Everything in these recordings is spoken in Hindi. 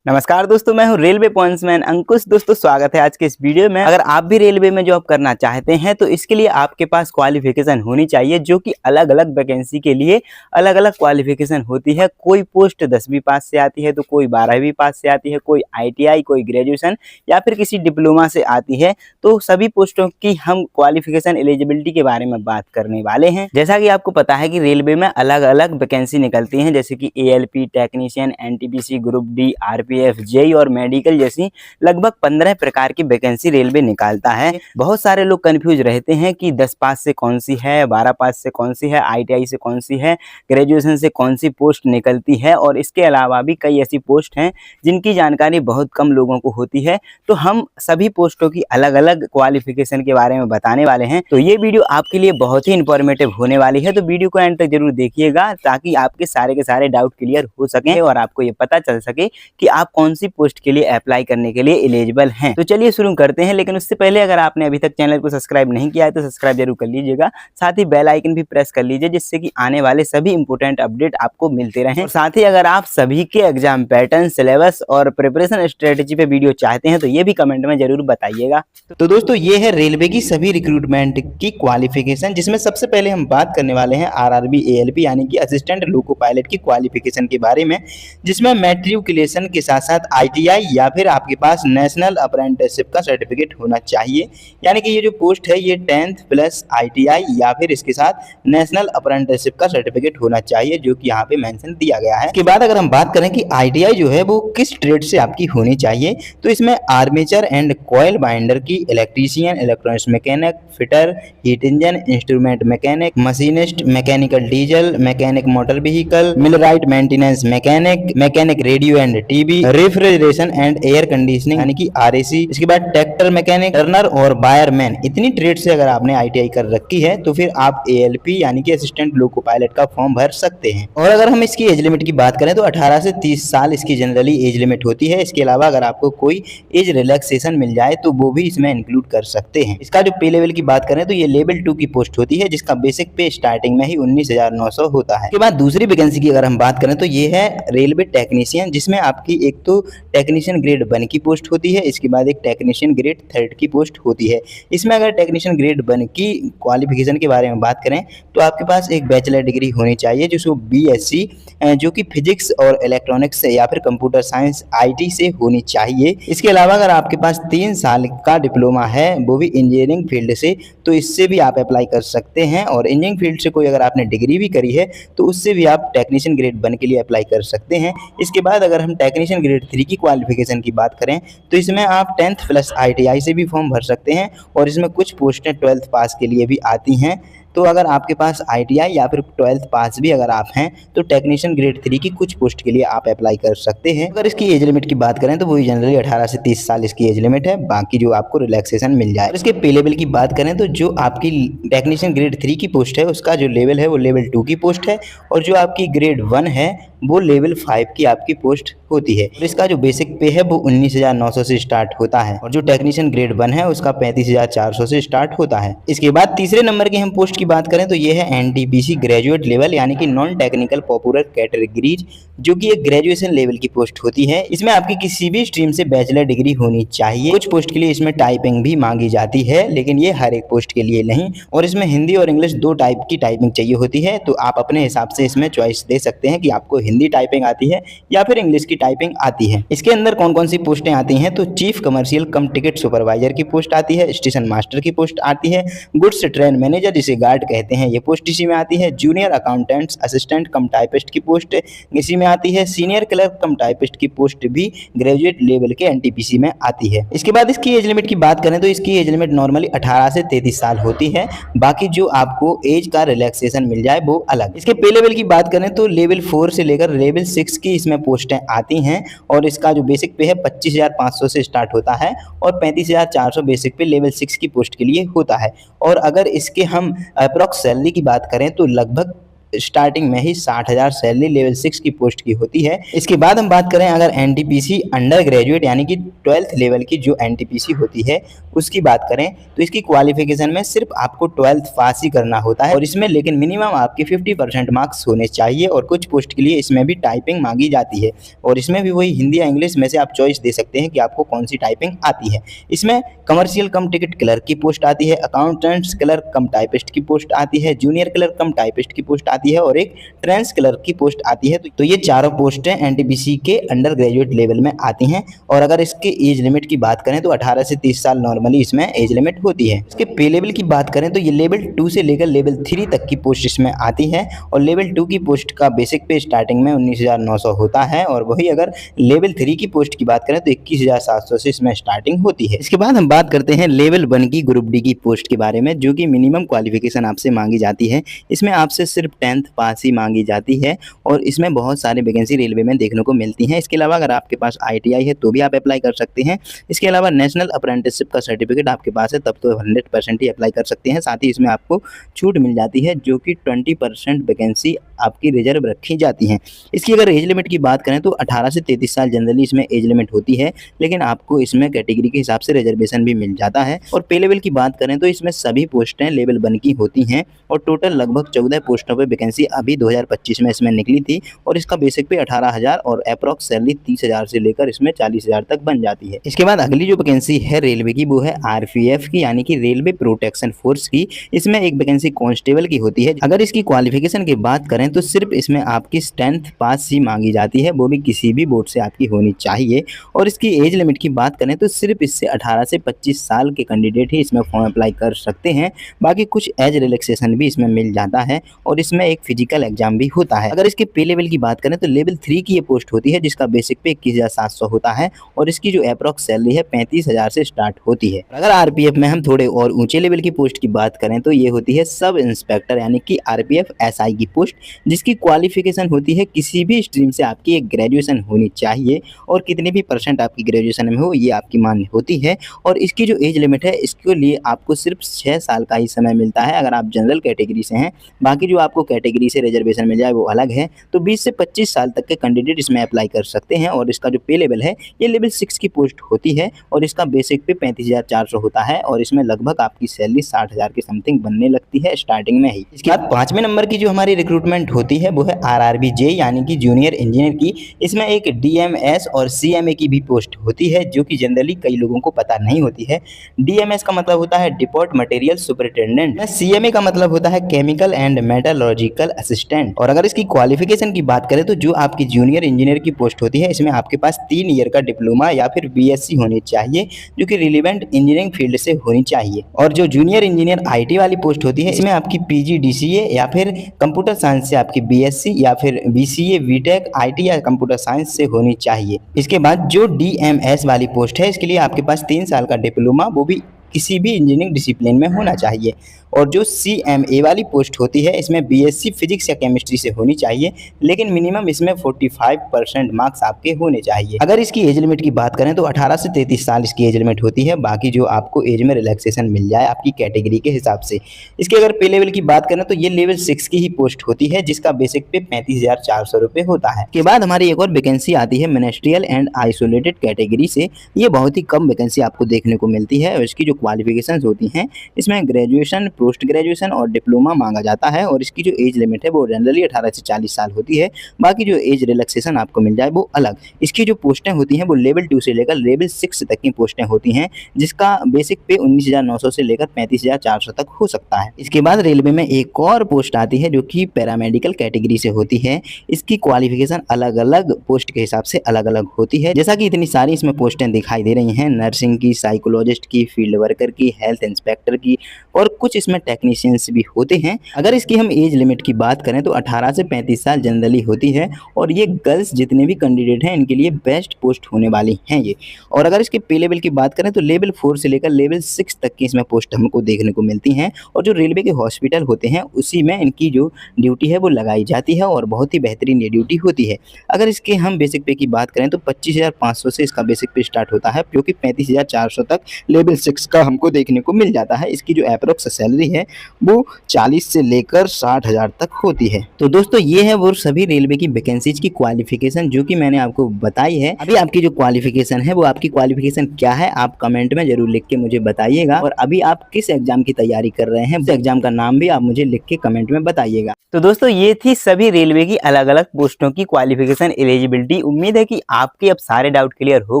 नमस्कार दोस्तों, मैं हूं रेलवे पॉइंट्समैन अंकुश। दोस्तों स्वागत है आज के इस वीडियो में। अगर आप भी रेलवे में जॉब करना चाहते हैं तो इसके लिए आपके पास क्वालिफिकेशन होनी चाहिए, जो कि अलग अलग वैकेंसी के लिए अलग अलग क्वालिफिकेशन होती है। कोई पोस्ट 10वीं पास से आती है तो कोई 12वीं पास से आती है, कोई ITI, कोई ग्रेजुएशन या फिर किसी डिप्लोमा से आती है। तो सभी पोस्टों की हम क्वालिफिकेशन एलिजिबिलिटी के बारे में बात करने वाले हैं। जैसा कि आपको पता है कि रेलवे में अलग अलग वैकेंसी निकलती हैं, जैसे कि ALP technician, NTPC, group D, RPF, JE और मेडिकल जैसी लगभग 15 प्रकार की वैकेंसी रेलवे निकालता है। बहुत सारे लोग कंफ्यूज रहते हैं कि 10 पास से कौन सी है, 12 पास से कौन सी है, ITI से कौन सी है, ग्रेजुएशन से कौन सी पोस्ट निकलती है। और इसके अलावा भी कई ऐसी पोस्ट हैं जिनकी जानकारी बहुत कम लोगों को होती है। तो हम सभी पोस्टों की अलग अलग क्वालिफिकेशन के बारे में बताने वाले हैं। तो ये वीडियो आपके लिए बहुत ही इंफॉर्मेटिव होने वाली है, तो वीडियो को एंड तक जरूर देखिएगा ताकि आपके सारे के सारे डाउट क्लियर हो सकें और आपको ये पता चल सके कि आप कौन सी पोस्ट के लिए अप्लाई करने के लिए एलिजिबल हैं। तो चलिए शुरू करते हैं, लेकिन उससे पहले अगर आपने अभी तक चैनल को सब्सक्राइब नहीं किया है तो सब्सक्राइब जरूर कर लीजिएगा। साथ ही बेल आइकन भी प्रेस कर लीजिए, जिससे कि आने वाले सभी इंपोर्टेंट अपडेट आपको मिलते रहें। और साथ ही अगर आप सभी के एग्जाम पैटर्न, सिलेबस और प्रिपरेशन स्ट्रेटेजी पे वीडियो चाहते हैं तो ये भी कमेंट में जरूर बताइएगा। तो दोस्तों ये है रेलवे की सभी रिक्रूटमेंट की क्वालिफिकेशन, जिसमें सबसे पहले हम बात करने वाले हैं RRB ALP यानी कि असिस्टेंट लोको पायलट की क्वालिफिकेशन के बारे में, जिसमें मैट्रिकुलेशन के साथ साथ ITI या फिर आपके पास नेशनल अप्रेंटिसशिप का सर्टिफिकेट होना चाहिए। यानी कि ये जो पोस्ट है ये 10th प्लस ITI या फिर इसके साथ नेशनल अप्रेंटिसशिप का सर्टिफिकेट होना चाहिए, जो कि यहाँ पे मेंशन दिया गया है। इसके बाद अगर हम बात करें कि ITI जो है वो किस ट्रेड से आपकी होनी चाहिए, तो इसमें आर्मेचर एंड कॉइल बाइंडर की, electrician, electronics mechanic, fitter, heat engine, instrument mechanic, machinist, mechanical diesel, mechanic motor vehicle, millwright maintenance mechanic, mechanic radio and TV, refrigeration and air conditioning यानी कि RAC। इसके बाद ट्रैक्टर मैकेनिक, टर्नर और बायरमैन। इतनी ट्रेड से अगर आपने ITI कर रखी है तो फिर आप ALP यानी कि असिस्टेंट लोको पायलट का फॉर्म भर सकते हैं। और अगर हम इसकी एज लिमिट की बात करें तो 18 से 30 साल इसकी जनरली एज लिमिट होती है। इसके अलावा अगर आपको कोई एज रिलैक्सेशन मिल जाए तो वो भी इसमें इंक्लूड कर सकते हैं। इसका जो पे लेवल की बात करें तो ये लेवल 2 की पोस्ट होती है, जिसका बेसिक पे स्टार्टिंग में ही 19,900 होता है। इसके बाद दूसरी वैकेंसी की अगर हम बात करें तो ये है रेलवे टेक्नीशियन, जिसमें आपकी एक तो टेक्नीशियन ग्रेड 1 की पोस्ट होती है, इसके बाद एक टेक्नीशियन ग्रेड 3 की पोस्ट होती है। इसमें अगर टेक्नीशियन ग्रेड 1 की क्वालिफिकेशन के बारे में बात करें तो आपके पास एक बैचलर डिग्री होनी चाहिए, जिसको BSc जो कि फिजिक्स और इलेक्ट्रॉनिक्स से या फिर कंप्यूटर साइंस IT से होनी चाहिए। इसके अलावा अगर आपके पास 3 साल का डिप्लोमा है, वो भी इंजीनियरिंग फील्ड से, तो इससे भी आप अप्लाई कर सकते हैं। और इंजीनियरिंग फील्ड से कोई अगर आपने डिग्री भी करी है तो उससे भी आप टेक्नीशियन ग्रेड 1 के लिए अप्लाई कर सकते हैं। इसके बाद अगर हम टेक्नीशियन ग्रेड 3 की क्वालिफिकेशन की बात करें तो इसमें आप 10th प्लस ITI से भी फॉर्म भर सकते हैं, और इसमें कुछ पोस्टें 12th पास के लिए भी आती हैं। तो अगर आपके पास ITI या फिर 12th पास भी अगर आप हैं तो टेक्नीशियन ग्रेड 3 की कुछ पोस्ट के लिए आप अप्लाई कर सकते हैं। अगर इसकी एज लिमिट की बात करें तो वही जनरली 18 से 30 साल इसकी एज लिमिट है, बाकी जो आपको रिलैक्सेशन मिल जाए। और इसके पे लेवल की बात करें तो जो आपकी टेक्नीशियन ग्रेड 3 की पोस्ट है उसका जो लेवल है वो लेवल 2 की पोस्ट है, और जो आपकी ग्रेड 1 है वो लेवल 5 की आपकी पोस्ट होती है। और इसका जो बेसिक पे है वो 19,900 से स्टार्ट होता है, और जो टेक्नीशियन ग्रेड 1 है उसका 35,400 से स्टार्ट होता है। इसके बाद तीसरे नंबर की हम पोस्ट की बात करें तो ये है NTPC ग्रेजुएट लेवल यानी कि नॉन टेक्निकल पॉपुलर कैटेगरीज, जो कि एक ग्रेजुएशन लेवल की पोस्ट होती है। इसमें आपकी किसी भी स्ट्रीम से बैचलर डिग्री होनी चाहिए। कुछ पोस्ट के लिए इसमें टाइपिंग भी मांगी जाती है, लेकिन ये हर एक पोस्ट के लिए नहीं। और इसमें हिंदी और इंग्लिश 2 टाइप की टाइपिंग चाहिए होती है, तो आप अपने हिसाब से इसमें चॉइस दे सकते हैं कि आपको हिंदी टाइपिंग आती है या फिर इंग्लिश की टाइपिंग आती है। इसके अंदर कौन कौन सी पोस्टें आती हैं तो चीफ कमर्शियल कम टिकट सुपरवाइजर की पोस्ट आती है, स्टेशन मास्टर की पोस्ट आती है, गुड्स ट्रेन मैनेजर जिसे गार्ड कहते हैं ये पोस्ट इसी में आती है, जूनियर अकाउंटेंट्स असिस्टेंट कम टाइपिस्ट की पोस्ट इसी में आती है, सीनियर क्लर्क कम टाइपिस्ट की पोस्ट भी ग्रेजुएट लेवल के NTPC में आती है। इसके बाद इसकी एज लिमिट की बात करें तो इसकी एज लिमिट नॉर्मली 18 से 33 साल होती है, बाकी जो आपको एज का रिलैक्सेशन मिल जाए वो अलग। इसके पे लेवल की बात करें तो लेवल 4 से लेकर लेवल 6 की इसमें पोस्टें आती हैं, और इसका जो बेसिक पे है 25,500 से स्टार्ट होता है, और 35,400 बेसिक पे लेवल 6 की पोस्ट के लिए होता है। और अगर इसके हम अप्रॉक्स सैलरी की बात करें तो लगभग स्टार्टिंग में ही 60,000 सैलरी लेवल 6 की पोस्ट की होती है। इसके बाद हम बात करें अगर एनटीपीसी अंडर ग्रेजुएट यानी कि 12th लेवल की जो एनटीपीसी होती है उसकी बात करें तो इसकी क्वालिफिकेशन में सिर्फ आपको 12th पास ही करना होता है और इसमें लेकिन मिनिमम आपके 50% मार्क्स होने चाहिए और कुछ पोस्ट के लिए इसमें भी टाइपिंग मांगी जाती है और इसमें भी वही हिंदी या इंग्लिश में से आप चॉइस दे सकते हैं कि आपको कौन सी टाइपिंग आती है। इसमें कमर्शियल कम टिकट क्लर्क की पोस्ट आती है, अकाउंटेंट्स क्लर्क कम टाइपिस्ट की पोस्ट आती है, जूनियर क्लर्क कम टाइपिस्ट की पोस्ट आती है और एक ट्रांस क्लर्क की पोस्ट आती है। तो ये चारों पोस्टें एनटीपीसी के अंडर ग्रेजुएट लेवल में आती हैं और अगर इसके एज लिमिट की बात करें तो 18 से 30 साल नॉर्मली इसमें एज लिमिट होती है। इसके पे लेवल की बात करें तो ये लेवल 2 से लेकर लेवल 3 तक की पोस्ट इसमें आती है और लेवल 2 की पोस्ट का बेसिक पे स्टार्टिंग में 19,900 होता है और वही अगर लेवल 3 की पोस्ट की बात करें तो 21,700 से इसमें स्टार्टिंग होती है। इसके बाद हम बात करते हैं लेवल 1 की ग्रुप डी की पोस्ट के बारे में, जो कि मिनिमम क्वालिफिकेशन आपसे मांगी जाती है। इसमें आपसे सिर्फ 10th पास ही मांगी जाती है और इसमें बहुत सारे वैकेंसी रेलवे में देखने को मिलती हैं। इसके अलावा अगर आपके पास ITI है तो भी आप अप्लाई कर सकते हैं। इसके अलावा नेशनल अप्रेंटिसशिप का सर्टिफिकेट आपके पास है तब तो 100% ही अप्लाई कर सकते हैं। साथ ही इसमें आपको छूट मिल जाती है जो कि 20% वैकेंसी आपकी रिजर्व रखी जाती हैं। इसकी अगर एज लिमिट की बात करें तो 18 से 33 साल जनरली इसमें एज लिमिट होती है, लेकिन आपको इसमें कैटेगरी के हिसाब से रिजर्वेशन भी मिल जाता है। और पे लेवल की बात करें तो इसमें सभी पोस्टें लेवल 1 की होती हैं और टोटल लगभग 14 पोस्टों पर वैकेंसी अभी 2025 में इसमें निकली थी और इसका बेसिक पे 18,000 और अप्रॉक्स सैलरी 30,000 से लेकर इसमें 40,000 तक बन जाती है। इसके बाद अगली जो वैकेंसी है रेलवे की वो है RPF की यानी कि रेलवे प्रोटेक्शन फोर्स की। इसमें एक वैकेंसी कांस्टेबल की होती है। अगर इसकी क्वालिफिकेशन की बात करें तो सिर्फ इसमें आपकी 10th पास ही मांगी जाती है, वो भी किसी भी बोर्ड से आपकी होनी चाहिए। और इसकी एज लिमिट की बात करें तो सिर्फ इससे 18 से 25 साल के कैंडिडेट ही इसमें फॉर्म अप्लाई कर सकते हैं। बाकी कुछ एज रिलैक्सेशन भी इसमें मिल जाता है और इसमें एक फिजिकल एग्जाम भी होता है। अगर इसके पे लेवल की बात करें तो लेवल 3 की ये पोस्ट होती है जिसका बेसिक पे 21,700 होता है और इसकी जो अप्रॉक्स सैलरी है 35,000 से स्टार्ट होती है। अगर RPF में हम थोड़े और ऊंचे लेवल की पोस्ट की बात करें तो ये होती है सब इंस्पेक्टर यानी कि RPF SI की पोस्ट, जिसकी क्वालिफिकेशन होती है किसी भी स्ट्रीम से आपकी एक ग्रेजुएशन होनी चाहिए और कितने भी परसेंट आपकी ग्रेजुएशन में हो ये आपकी मान्य होती है। और इसकी जो एज लिमिट है इसके लिए आपको सिर्फ 6 साल का ही समय मिलता है अगर आप जनरल कैटेगरी से हैं। बाकी जो आपको कैटेगरी से रिजर्वेशन मिल जाए वो अलग है। तो 20 से 25 साल तक के कैंडिडेट इसमें अप्लाई कर सकते हैं और इसका जो पे लेवल है ये लेवल 6 की पोस्ट होती है और इसका बेसिक पे 35,400 होता है और इसमें लगभग आपकी सैलरी 60,000 के समथिंग बनने लगती है स्टार्टिंग में ही। इसके बाद 5वें नंबर की जो हमारी रिक्रूटमेंट होती है वो है RRBJ यानी कि जूनियर इंजीनियर की। इसमें एक DMS और CMA की भी पोस्ट होती है जो कि जनरली कई लोगों को पता नहीं होती है। DMS का मतलब होता है डिपोट मटेरियल सुपरिटेंडेंट, CMA का मतलब होता है केमिकल एंड मेटलर्जिकल असिस्टेंट। और अगर इसकी क्वालिफिकेशन की बात करें तो जो आपकी जूनियर इंजीनियर की पोस्ट होती है इसमें आपके पास 3 ईयर का डिप्लोमा या फिर BSc होनी चाहिए जो कि रिलेवेंट इंजीनियरिंग फील्ड से होनी चाहिए। और जो जूनियर इंजीनियर IT वाली पोस्ट होती है इसमें आपकी PG DCA या फिर कंप्यूटर साइंस से आपकी BSc या फिर BCA BTech IT या कंप्यूटर साइंस से होनी चाहिए। इसके बाद जो DMS वाली पोस्ट है इसके लिए आपके पास 3 साल का डिप्लोमा वो भी किसी भी इंजीनियरिंग डिसिप्लिन में होना चाहिए। और जो CMA वाली पोस्ट होती है इसमें BSc फिजिक्स या केमिस्ट्री से होनी चाहिए, लेकिन मिनिमम इसमें 45% मार्क्स आपके होने चाहिए। अगर इसकी एज लिमिट की बात करें तो 18 से 33 साल इसकी एज लिमिट होती है। बाकी जो आपको एज में रिलैक्सेशन मिल जाए आपकी कैटेगरी के हिसाब से। इसके अगर पे लेवल की बात करें तो ये लेवल 6 की ही पोस्ट होती है जिसका बेसिक पे 35,400 रुपये होता है। इसके बाद हमारी एक और वैकेंसी आती है मिनिस्ट्रियल एंड आइसोलेटेड कैटेगरी से। ये बहुत ही कम वैकेंसी आपको देखने को मिलती है और इसकी जो क्वालिफिकेशन होती हैं इसमें ग्रेजुएशन, पोस्ट ग्रेजुएशन और डिप्लोमा मांगा जाता है और इसकी जो एज लिमिट है वो जनरली 18 से 40 साल होती है। बाकी जो एज रिलैक्सेशन आपको मिल जाए वो अलग। इसकी जो पोस्टें होती हैं वो लेवल 2 से लेकर लेवल 6 तक की पोस्टें होती हैं जिसका बेसिक पे 19,900 से लेकर 35,400 तक हो सकता है। इसके बाद रेलवे में एक और पोस्ट आती है जो कि पैरामेडिकल कैटेगरी से होती है। इसकी क्वालिफिकेशन अलग अलग पोस्ट के हिसाब से अलग अलग होती है। जैसा कि इतनी सारी इसमें पोस्टें दिखाई दे रही हैं, नर्सिंग की, साइकोलॉजिस्ट की, फील्ड वर्कर की, हेल्थ इंस्पेक्टर की और कुछ इसमें टेक्नीशियंस भी होते हैं। अगर इसकी हम एज लिमिट की बात करें तो 18 से 35 साल जनरली होती है और ये गर्ल्स जितने भी कैंडिडेट हैं इनके लिए बेस्ट पोस्ट होने वाली हैं ये। और अगर इसके पे लेवल की बात करें तो लेवल 4 से लेकर लेवल 6 तक की इसमें पोस्ट हमको देखने को मिलती हैं और जो रेलवे के हॉस्पिटल होते हैं उसी में इनकी जो ड्यूटी है वो लगाई जाती है और बहुत ही बेहतरीन ये ड्यूटी होती है। अगर इसके हम बेसिक पे की बात करें तो 25,500 से इसका बेसिक पे स्टार्ट होता है जो कि 35,400 तक लेवल 6 का हमको देखने को मिल जाता है। इसकी जो अप्रोक्स सैलरी है वो 40 से लेकर 60,000 तक होती है। तो दोस्तों ये है वो सभी रेलवे की वैकेंसीज की क्वालिफिकेशन जो कि मैंने आपको बताई है। अभी आपकी जो क्वालिफिकेशन है वो आपकी क्वालिफिकेशन क्या है आप कमेंट में जरूर लिख के मुझे बताइएगा, और अभी आप किस एग्जाम की तैयारी कर रहे हैं उस एग्जाम का नाम भी आप मुझे लिख के कमेंट में बताइएगा। तो दोस्तों ये थी सभी रेलवे की अलग अलग पोस्टों की क्वालिफिकेशन एलिजिबिलिटी। उम्मीद है कि आपके अब सारे डाउट क्लियर हो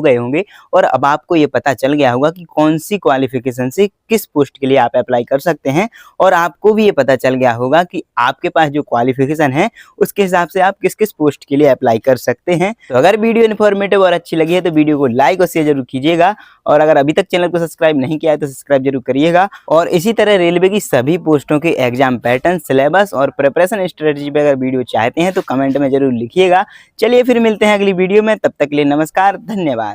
गए होंगे और अब आपको ये पता चल गया होगा कि कौन सी क्वालिफिकेशन से किस पोस्ट के लिए आप अप्लाई कर सकते हैं, और आपको भी ये पता चल गया होगा कि आपके पास जो क्वालिफिकेशन है उसके हिसाब से आप किस किस पोस्ट के लिए अप्लाई कर सकते हैं। तो अगर वीडियो इन्फॉर्मेटिव और अच्छी लगी है तो वीडियो को लाइक और शेयर जरूर कीजिएगा, और अगर अभी तक चैनल को सब्सक्राइब नहीं किया है तो सब्सक्राइब जरूर करिएगा। और इसी तरह रेलवे की सभी पोस्टों के एग्जाम पैटर्न, सिलेबस और प्रिपरेशन स्ट्रेटजी पे अगर वीडियो चाहते हैं तो कमेंट में जरूर लिखिएगा। चलिए फिर मिलते हैं अगली वीडियो में, तब तक के लिए नमस्कार, धन्यवाद।